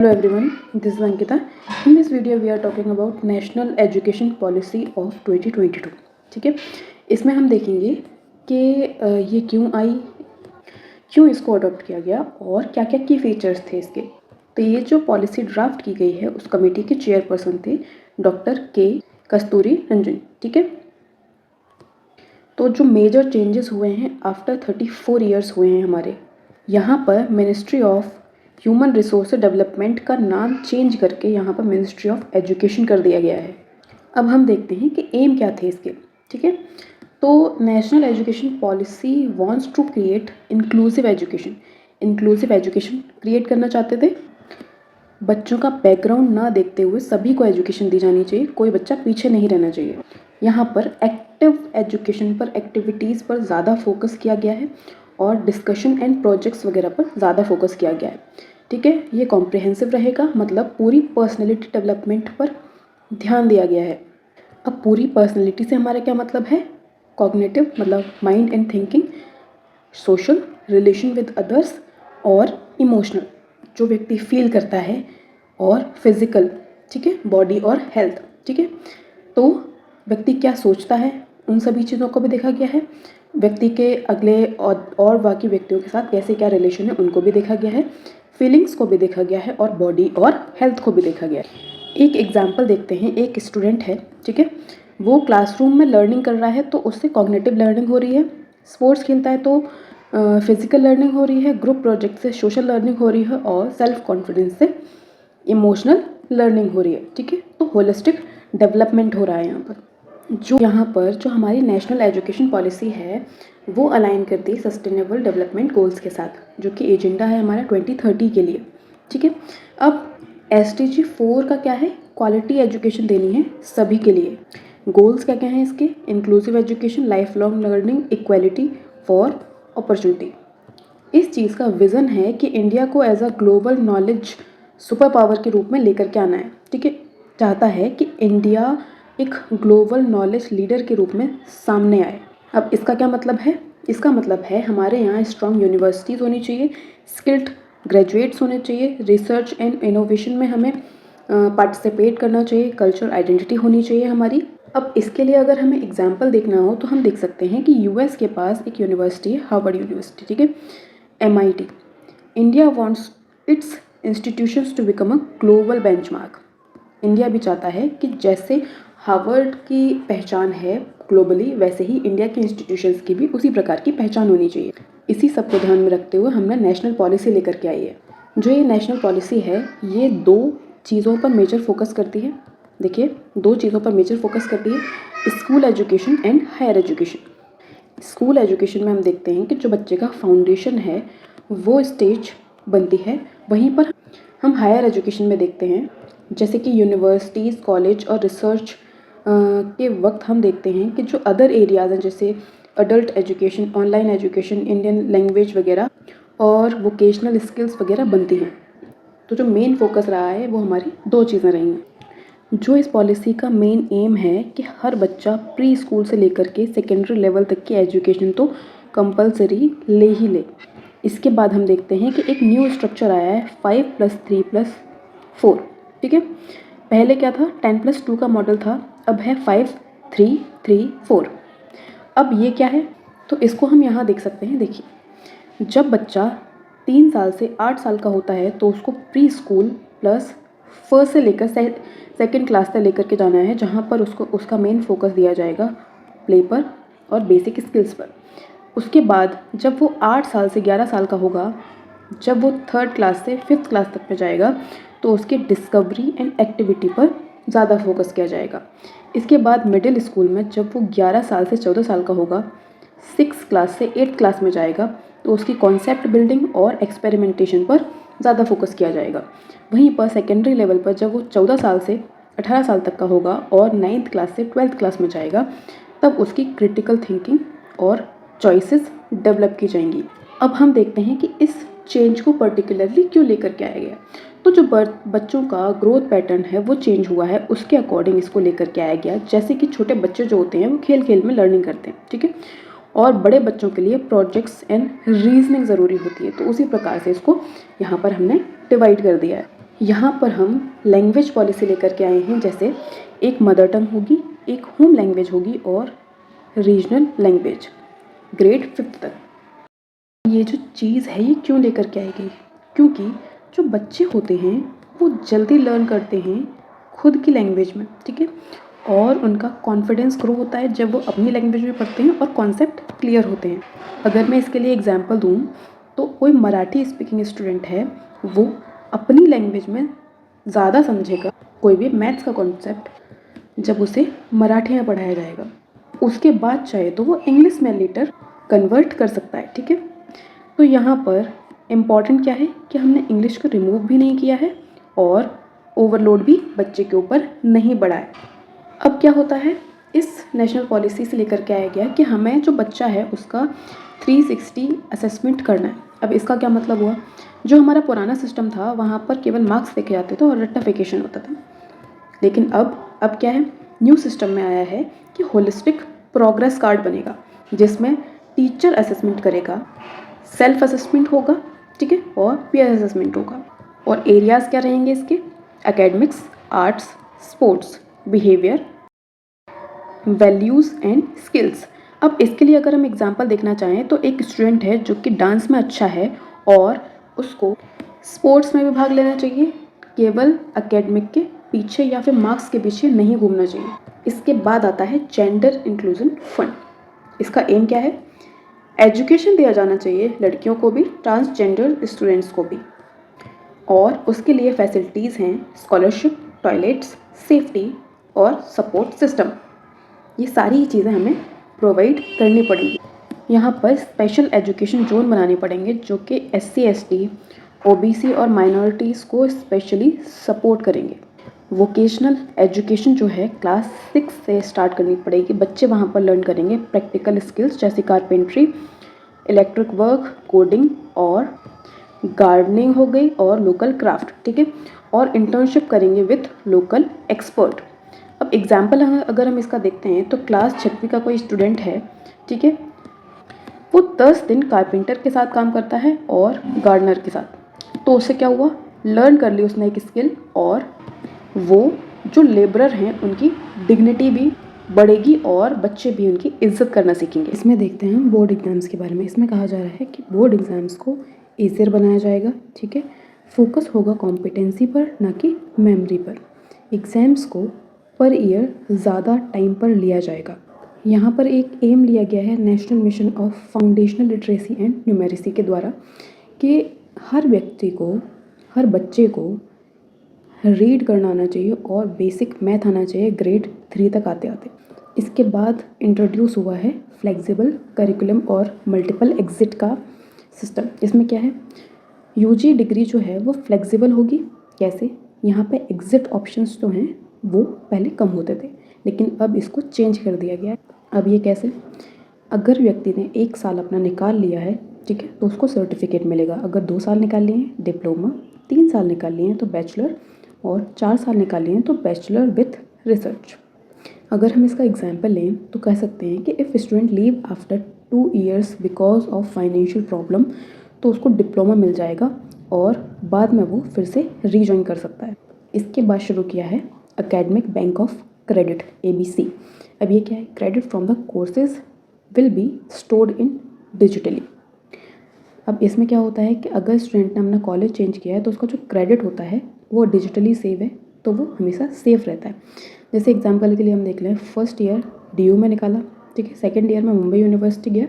Hello everyone, this is Ankita. In this video we are talking about National Education Policy of 2022. ठीक है, इसमें हम देखेंगे कि ये क्यों आई, क्यों इसको अडॉप्ट किया गया और क्या क्या की फीचर्स थे इसके। तो ये जो पॉलिसी ड्राफ्ट की गई है उस कमेटी के चेयरपर्सन थे डॉक्टर के कस्तूरी रंजन। ठीक है, तो जो मेजर चेंजेस हुए हैं आफ्टर 34 ईयर्स हुए हैं हमारे यहाँ पर ministry of human resource development का नाम चेंज करके यहाँ पर मिनिस्ट्री ऑफ एजुकेशन कर दिया गया है। अब हम देखते हैं कि एम क्या थे इसके। ठीक है, तो national education policy wants to create inclusive education create करना चाहते थे। बच्चों का बैकग्राउंड ना देखते हुए सभी को एजुकेशन दी जानी चाहिए, कोई बच्चा पीछे नहीं रहना चाहिए। यहाँ पर एक्टिव एजुकेशन पर, एक्टिविटीज़ पर ज़्यादा फोकस किया गया है और डिस्कशन एंड प्रोजेक्ट्स वगैरह पर ज़्यादा फोकस किया गया है। ठीक है, ये कॉम्प्रिहेंसिव रहेगा, मतलब पूरी पर्सनैलिटी डेवलपमेंट पर ध्यान दिया गया है। अब पूरी पर्सनैलिटी से हमारा क्या मतलब है? कॉग्निटिव मतलब mind and thinking, social relation with others और इमोशनल जो व्यक्ति फील करता है, और फिजिकल, ठीक है, बॉडी और हेल्थ। ठीक है, तो व्यक्ति क्या सोचता है उन सभी चीज़ों को भी देखा गया है। व्यक्ति के अगले और बाकी व्यक्तियों के साथ कैसे क्या रिलेशन है उनको भी देखा गया है। फीलिंग्स को भी देखा गया है और बॉडी और हेल्थ को भी देखा गया है। एक एग्जाम्पल देखते हैं। एक स्टूडेंट है, ठीक है, वो क्लासरूम में लर्निंग कर रहा है तो उससे कॉग्निटिव लर्निंग हो रही है। स्पोर्ट्स खेलता है तो फिजिकल लर्निंग हो रही है। ग्रुप प्रोजेक्ट से सोशल लर्निंग हो रही है और सेल्फ कॉन्फिडेंस से इमोशनल लर्निंग हो रही है। ठीक है, तो होलिस्टिक डेवलपमेंट हो रहा है यहाँ पर। जो हमारी नेशनल एजुकेशन पॉलिसी है वो अलाइन करती है सस्टेनेबल डेवलपमेंट गोल्स के साथ, जो कि एजेंडा है हमारा 2030 के लिए। ठीक है, अब SDG 4 का क्या है? क्वालिटी एजुकेशन देनी है सभी के लिए। गोल्स क्या क्या हैं इसके? Inclusive education, life long learning, equality for opportunity. इस चीज़ का विज़न है कि इंडिया को as a global knowledge super power के रूप में लेकर के आना है। ठीक है, चाहता है कि इंडिया एक ग्लोबल नॉलेज लीडर के रूप में सामने आए। अब इसका क्या मतलब है? इसका मतलब है हमारे यहाँ स्ट्रॉन्ग यूनिवर्सिटीज़ होनी चाहिए, स्किल्ड ग्रेजुएट्स होने चाहिए, रिसर्च एंड इनोवेशन में हमें पार्टिसिपेट करना चाहिए, कल्चरल आइडेंटिटी होनी चाहिए हमारी। अब इसके लिए अगर हमें एग्जाम्पल देखना हो तो हम देख सकते हैं कि US के पास एक यूनिवर्सिटी है, हार्वर्ड यूनिवर्सिटी। ठीक है, MIT। India wants its institutions to become a global benchmark. India भी चाहता है कि जैसे हार्वर्ड की पहचान है ग्लोबली, वैसे ही इंडिया के इंस्टीट्यूशंस की भी उसी प्रकार की पहचान होनी चाहिए। इसी सब को ध्यान में रखते हुए हमने नेशनल पॉलिसी लेकर के आई है। जो ये नेशनल पॉलिसी है ये 2 चीज़ों पर मेजर फोकस करती है। देखिए, 2 चीज़ों पर मेजर फोकस करती है, school education and higher education. School education में हम देखते हैं कि जो बच्चे का फाउंडेशन है वो स्टेज बनती है। वहीं पर हम हायर एजुकेशन में देखते हैं जैसे कि यूनिवर्सिटीज़, कॉलेज और रिसर्च के वक्त हम देखते हैं कि जो अदर एरियाज़ हैं जैसे adult education, online education, Indian language वगैरह और वोकेशनल स्किल्स वगैरह बनती हैं। तो जो मेन फोकस रहा है वो हमारी 2 चीज़ें रही हैं। जो इस पॉलिसी का मेन एम है कि हर बच्चा प्री स्कूल से लेकर के सेकेंडरी लेवल तक की एजुकेशन तो कंपलसरी ले ही ले। इसके बाद हम देखते हैं कि एक न्यू स्ट्रक्चर आया है 5+3+4। ठीक है, पहले क्या था? 10+2 का मॉडल था, अब है 5-3-3-4। अब ये क्या है? तो इसको हम यहाँ देख सकते हैं। देखिए, जब बच्चा 3 साल से 8 साल का होता है तो उसको प्री स्कूल प्लस फर्स्ट से लेकर सेकेंड क्लास तक लेकर के जाना है, जहाँ पर उसको उसका मेन फोकस दिया जाएगा प्ले पर और बेसिक स्किल्स पर। उसके बाद जब वो 8 साल से 11 साल का होगा, जब वो 3rd क्लास से 5th क्लास तक में जाएगा तो उसके डिस्कवरी एंड एक्टिविटी पर ज़्यादा फोकस किया जाएगा। इसके बाद मिडिल स्कूल में जब वो 11 साल से 14 साल का होगा, 6th क्लास से 8th क्लास में जाएगा तो उसकी कॉन्सेप्ट बिल्डिंग और एक्सपेरिमेंटेशन पर ज़्यादा फोकस किया जाएगा। वहीं पर सेकेंडरी लेवल पर जब वो 14 साल से 18 साल तक का होगा और 9th क्लास से 12th क्लास में जाएगा, तब उसकी क्रिटिकल थिंकिंग और चॉइसेस डेवलप की जाएंगी। अब हम देखते हैं कि इस चेंज को पर्टिकुलरली क्यों लेकर के आया गया। तो जो बच्चों का ग्रोथ पैटर्न है वो चेंज हुआ है, उसके अकॉर्डिंग इसको लेकर के आया गया। जैसे कि छोटे बच्चे जो होते हैं वो खेल खेल में लर्निंग करते हैं, ठीक है, और बड़े बच्चों के लिए प्रोजेक्ट्स एंड रीजनिंग ज़रूरी होती है, तो उसी प्रकार से इसको यहाँ पर हमने डिवाइड कर दिया है। यहाँ पर हम लैंग्वेज पॉलिसी लेकर के आए हैं, जैसे एक मदर टंग होगी, एक होम लैंग्वेज होगी और रीजनल लैंग्वेज ग्रेड 5 तक। ये जो चीज़ है ये क्यों लेकर के आई गई? क्योंकि जो बच्चे होते हैं वो जल्दी लर्न करते हैं खुद की लैंग्वेज में, ठीक है, और उनका कॉन्फिडेंस ग्रो होता है जब वो अपनी लैंग्वेज में पढ़ते हैं और कॉन्सेप्ट क्लियर होते हैं। अगर मैं इसके लिए एग्जांपल दूँ तो कोई मराठी स्पीकिंग स्टूडेंट है वो अपनी लैंग्वेज में ज़्यादा समझेगा कोई भी मैथ्स का कॉन्सेप्ट जब उसे मराठी में पढ़ाया जाएगा। उसके बाद चाहे तो वो इंग्लिश में लेटर कन्वर्ट कर सकता है, ठीक है। तो यहाँ पर इम्पॉर्टेंट क्या है कि हमने इंग्लिश को रिमूव भी नहीं किया है और ओवरलोड भी बच्चे के ऊपर नहीं बढ़ाया। अब क्या होता है, इस नेशनल पॉलिसी से लेकर के आया गया कि हमें जो बच्चा है उसका 360 असेसमेंट करना है। अब इसका क्या मतलब हुआ, जो हमारा पुराना सिस्टम था वहाँ पर केवल मार्क्स देखे जाते थे और रेक्टिफिकेशन होता था, लेकिन अब क्या है, न्यू सिस्टम में आया है कि होलिस्टिक प्रोग्रेस कार्ड बनेगा जिसमें टीचर असेसमेंट करेगा, सेल्फ असेसमेंट होगा, ठीक है, और पीयर असेसमेंट होगा। और एरियाज़ क्या रहेंगे इसके, academics, arts, sports, behaviour, values and skills. अब इसके लिए अगर हम एग्जांपल देखना चाहें तो एक स्टूडेंट है जो कि डांस में अच्छा है और उसको स्पोर्ट्स में भी भाग लेना चाहिए, केवल एकेडमिक के पीछे या फिर मार्क्स के पीछे नहीं घूमना चाहिए। इसके बाद आता है जेंडर इंक्लूजन फंड। इसका एम क्या है, एजुकेशन दिया जाना चाहिए लड़कियों को भी, ट्रांसजेंडर स्टूडेंट्स को भी, और उसके लिए फैसिलिटीज़ हैं स्कॉलरशिप, टॉयलेट्स, सेफ्टी और सपोर्ट सिस्टम। ये सारी चीज़ें हमें प्रोवाइड करनी पड़ेंगी। यहाँ पर स्पेशल एजुकेशन जोन बनाने पड़ेंगे जो कि SC ST OBC और माइनॉरिटीज़ को स्पेशली सपोर्ट करेंगे। वोकेशनल एजुकेशन जो है क्लास 6 से स्टार्ट करनी पड़ेगी। बच्चे वहाँ पर लर्न करेंगे प्रैक्टिकल स्किल्स जैसे कारपेंट्री, इलेक्ट्रिक वर्क, कोडिंग और गार्डनिंग हो गई और लोकल क्राफ्ट, ठीक है, और इंटर्नशिप करेंगे विथ लोकल एक्सपर्ट। अब एग्जाम्पल अगर हम इसका देखते हैं तो क्लास 6वीं का कोई स्टूडेंट है, ठीक है, वो 10 दिन कारपेंटर के साथ काम करता है और गार्डनर के साथ, तो उससे क्या हुआ, लर्न कर ली उसने एक स्किल, और वो जो लेबरर हैं उनकी डिग्निटी भी बढ़ेगी और बच्चे भी उनकी इज्जत करना सीखेंगे। इसमें देखते हैं हम बोर्ड एग्जाम्स के बारे में। इसमें कहा जा रहा है कि बोर्ड एग्जाम्स को ईजियर बनाया जाएगा, ठीक है, फोकस होगा कॉम्पिटेंसी पर ना कि मेमोरी पर। एग्ज़ाम्स को पर ईयर ज़्यादा टाइम पर लिया जाएगा। यहाँ पर एक एम लिया गया है national mission of foundational literacy and numeracy के द्वारा कि हर व्यक्ति को, हर बच्चे को रीड करना आना चाहिए और बेसिक मैथ आना चाहिए ग्रेड 3 तक आते आते। इसके बाद इंट्रोड्यूस हुआ है फ्लेक्सिबल करिकुलम और मल्टीपल एग्जिट का सिस्टम। इसमें क्या है, UG डिग्री जो है वो फ्लेक्सिबल होगी। कैसे, यहाँ पे एग्जिट ऑप्शंस जो हैं वो पहले कम होते थे लेकिन अब इसको चेंज कर दिया गया है। अब ये कैसे, अगर व्यक्ति ने 1 साल अपना निकाल लिया है, ठीक है, तो उसको सर्टिफिकेट मिलेगा। अगर 2 साल निकाल लिए हैं डिप्लोमा, 3 साल निकाल लिए हैं तो बैचलर, और 4 साल निकाल लिए हैं तो बैचलर विथ रिसर्च। अगर हम इसका एग्जाम्पल लें तो कह सकते हैं कि if student leave after 2 years because of financial problem, तो उसको डिप्लोमा मिल जाएगा और बाद में वो फिर से रीजॉइन कर सकता है। इसके बाद शुरू किया है academic bank of credit ABC। अब ये क्या है, credit from the courses will be stored in digitally. अब इसमें क्या होता है कि अगर स्टूडेंट ने अपना कॉलेज चेंज किया है तो उसका जो क्रेडिट होता है वो डिजिटली सेव है, तो वो हमेशा सेफ रहता है। जैसे एग्जांपल के लिए हम देख लें, फर्स्ट ईयर DU में निकाला, ठीक है, सेकंड ईयर में मुंबई यूनिवर्सिटी गया,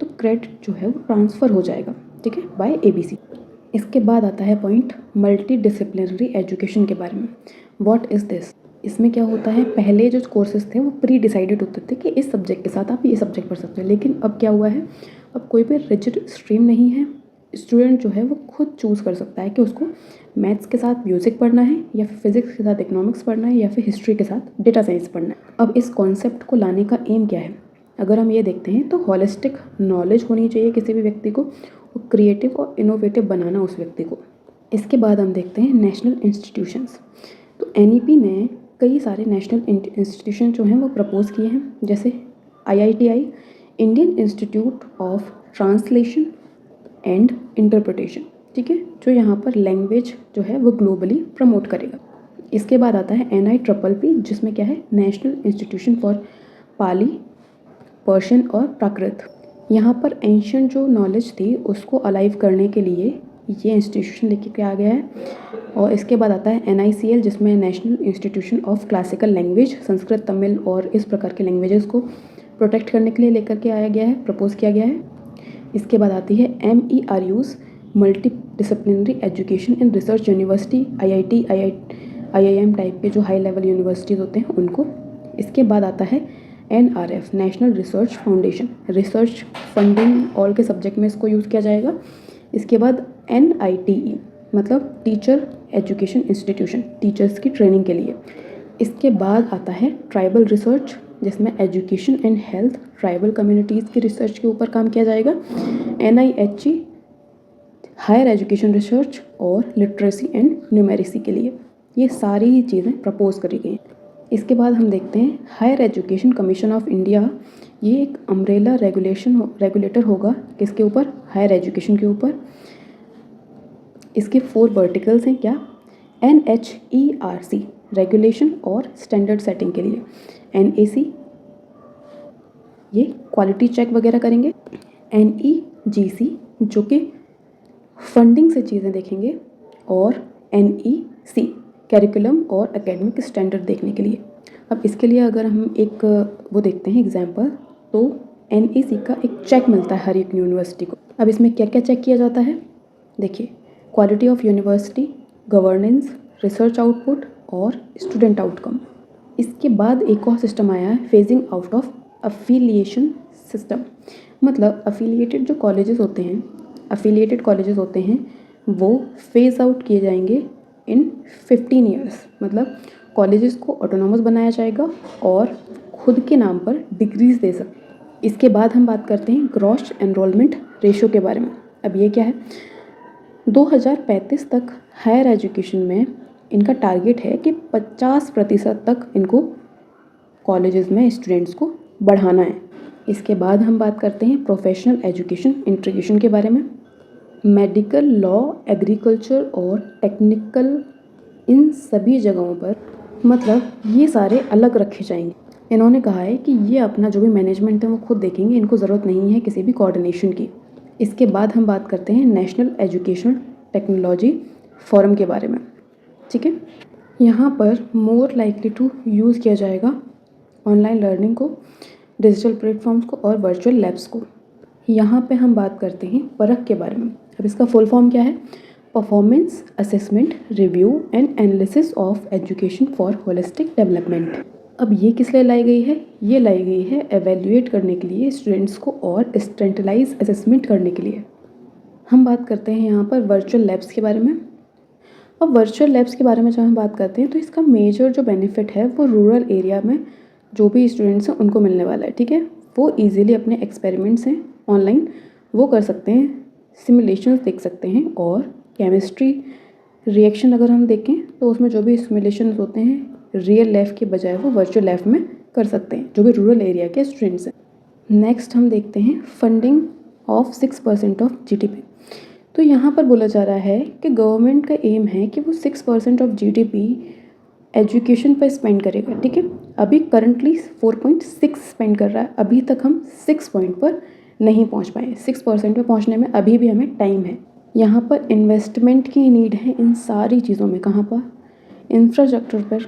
तो क्रेडिट जो है वो ट्रांसफ़र हो जाएगा, ठीक है, बाय ABC। इसके बाद आता है पॉइंट मल्टी डिसिप्लिनरी एजुकेशन के बारे में। What is this? इसमें क्या होता है, पहले जो कोर्सेज थे वो प्री डिसाइडेड होते थे कि इस सब्जेक्ट के साथ आप ये सब्जेक्ट पढ़ सकते हो, लेकिन अब क्या हुआ है, अब कोई भी रिजिड स्ट्रीम नहीं है। स्टूडेंट जो है वो खुद चूज़ कर सकता है कि उसको मैथ्स के साथ म्यूज़िक पढ़ना है या फिर फिजिक्स के साथ इकोनॉमिक्स पढ़ना है या फिर हिस्ट्री के साथ डेटा साइंस पढ़ना है। अब इस कॉन्सेप्ट को लाने का एम क्या है, अगर हम ये देखते हैं तो हॉलिस्टिक नॉलेज होनी चाहिए किसी भी व्यक्ति को, वो क्रिएटिव और इनोवेटिव बनाना उस व्यक्ति को। इसके बाद हम देखते हैं नेशनल इंस्टीट्यूशंस। तो NEP ने कई सारे नेशनल इंस्टीट्यूशन जो हैं वो प्रपोज किए हैं, जैसे IITI, Indian institute of translation and interpretation, ठीक है, जो यहाँ पर लैंग्वेज जो है वो ग्लोबली प्रमोट करेगा। इसके बाद आता है NIPPP, जिसमें क्या है, national institution for Pali, Persian और प्राकृत। यहाँ पर एंशियंट जो नॉलेज थी उसको अलाइव करने के लिए ये इंस्टीट्यूशन लेके के आ गया है। और इसके बाद आता है NICL, जिसमें national institution of classical language, Sanskrit, Tamil और इस प्रकार के लैंग्वेजेस को प्रोटेक्ट करने के लिए लेकर के आया गया है, प्रपोज किया गया है। इसके बाद आती है MERUs, multi disciplinary education and research university, IIT, IIM type के जो हाई लेवल यूनिवर्सिटीज़ होते हैं उनको। इसके बाद आता है NRF, national research foundation, research funding all के सब्जेक्ट में इसको यूज़ किया जाएगा। इसके बाद NITE, मतलब टीचर एजुकेशन इंस्टीट्यूशन, टीचर्स की ट्रेनिंग के लिए। इसके बाद आता है ट्राइबल रिसर्च, जिसमें education and health, tribal communities की रिसर्च के ऊपर काम किया जाएगा। NIHE, हायर एजुकेशन रिसर्च और लिटरेसी एंड न्यूमेरिसी के लिए। ये सारी चीज़ें प्रपोज करी गई हैं। इसके बाद हम देखते हैं higher education commission of India. ये एक अम्ब्रेला रेगुलेटर होगा किसके ऊपर, हायर एजुकेशन के ऊपर। इसके 4 वर्टिकल्स हैं क्या, NHERC, रेगुलेशन और स्टैंडर्ड सेटिंग के लिए। NAC, ये क्वालिटी चेक वगैरह करेंगे। NEGC, जो कि फंडिंग से चीज़ें देखेंगे। और NEC, करिकुलम और एकेडमिक स्टैंडर्ड देखने के लिए। अब इसके लिए अगर हम एक वो देखते हैं एग्जाम्पल, तो NEC का एक चेक मिलता है हर एक यूनिवर्सिटी को। अब इसमें क्या क्या चेक किया जाता है, देखिए, quality of university, governance, research output और स्टूडेंट आउटकम। इसके बाद एक और सिस्टम आया है, phasing out of affiliation system, मतलब अफिलिएटेड कॉलेजेस होते हैं वो फेज आउट किए जाएंगे इन 15 ईयर्स। मतलब कॉलेजेस को ऑटोनॉमस बनाया जाएगा और खुद के नाम पर डिग्रीज दे सकते। इसके बाद हम बात करते हैं ग्रॉस एनरोलमेंट रेशो के बारे में। अब ये क्या है, 2035 तक हायर एजुकेशन में इनका टारगेट है कि 50% तक इनको कॉलेजेस में स्टूडेंट्स को बढ़ाना है। इसके बाद हम बात करते हैं प्रोफेशनल एजुकेशन इंटीग्रेशन के बारे में। मेडिकल, लॉ, एग्रीकल्चर और टेक्निकल, इन सभी जगहों पर मतलब ये सारे अलग रखे जाएंगे। इन्होंने कहा है कि ये अपना जो भी मैनेजमेंट है वो खुद देखेंगे, इनको ज़रूरत नहीं है किसी भी कोऑर्डिनेशन की। इसके बाद हम बात करते हैं नेशनल एजुकेशन टेक्नोलॉजी फोरम के बारे में, ठीक है। यहाँ पर मोर लाइकली टू यूज़ किया जाएगा ऑनलाइन लर्निंग को, डिजिटल प्लेटफॉर्म्स को और वर्चुअल लैब्स को। यहाँ पे हम बात करते हैं परख के बारे में। अब इसका फुल फॉर्म क्या है, performance assessment review and analysis of education for holistic development. अब ये किस लिए लाई गई है, ये लाई गई है एवेल्युएट करने के लिए स्टूडेंट्स को और स्टैंडर्डाइज असेसमेंट करने के लिए। हम बात करते हैं यहाँ पर वर्चुअल लैब्स के बारे में। अब वर्चुअल लैब्स के बारे में जब हम बात करते हैं तो इसका मेजर जो बेनिफिट है वो रूरल एरिया में जो भी स्टूडेंट्स हैं उनको मिलने वाला है, ठीक है। वो इजीली अपने एक्सपेरिमेंट्स हैं ऑनलाइन वो कर सकते हैं, सिमुलेशंस देख सकते हैं। और केमिस्ट्री रिएक्शन अगर हम देखें तो उसमें जो भी सिमुलेशंस होते हैं रियल लैब के बजाय वो वर्चुअल लैब में कर सकते हैं जो भी रूरल एरिया के स्टूडेंट्स हैं। नेक्स्ट हम देखते हैं फंडिंग ऑफ 6% ऑफ GDP। तो यहाँ पर बोला जा रहा है कि गवर्नमेंट का एम है कि वो 6% ऑफ GDP एजुकेशन पर स्पेंड करेगा, ठीक है। अभी करंटली 4.6 स्पेंड कर रहा है, अभी तक हम 6 पॉइंट पर नहीं पहुंच पाए। 6% पे पहुंचने में अभी भी हमें टाइम है। यहाँ पर इन्वेस्टमेंट की नीड है इन सारी चीज़ों में। कहाँ पर, इंफ्रास्ट्रक्चर पर,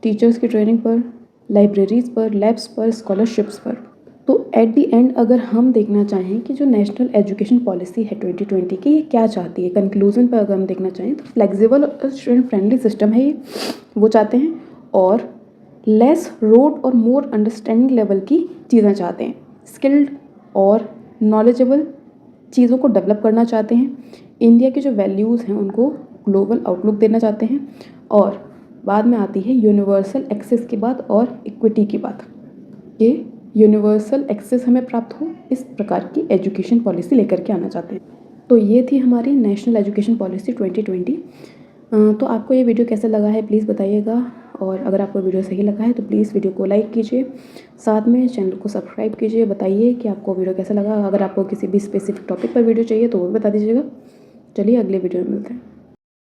टीचर्स की ट्रेनिंग पर, लाइब्रेरीज़ पर, लैब्स पर, स्कॉलरशिप्स पर। तो एट दी एंड अगर हम देखना चाहें कि जो नेशनल एजुकेशन पॉलिसी है 2020 की, ये क्या चाहती है, कंक्लूजन पर अगर हम देखना चाहें तो फ्लेक्सिबल और स्टूडेंट फ्रेंडली सिस्टम है ये, वो चाहते हैं। और लेस रोड और मोर अंडरस्टैंडिंग लेवल की चीज़ें चाहते हैं। स्किल्ड और नॉलेजेबल चीज़ों को डेवलप करना चाहते हैं। इंडिया के जो वैल्यूज़ हैं उनको ग्लोबल आउटलुक देना चाहते हैं। और बाद में आती है यूनिवर्सल एक्सेस की बात और इक्विटी की बात। ये यूनिवर्सल एक्सेस हमें प्राप्त हो, इस प्रकार की एजुकेशन पॉलिसी लेकर के आना चाहते हैं। तो ये थी हमारी नेशनल एजुकेशन पॉलिसी 2020। तो आपको ये वीडियो कैसा लगा है प्लीज़ बताइएगा। और अगर आपको वीडियो सही लगा है तो प्लीज़ वीडियो को लाइक कीजिए, साथ में चैनल को सब्सक्राइब कीजिए। बताइए कि आपको वीडियो कैसा लगा। अगर आपको किसी भी स्पेसिफिक टॉपिक पर वीडियो चाहिए तो वो भी बता दीजिएगा। चलिए अगले वीडियो में मिलते हैं।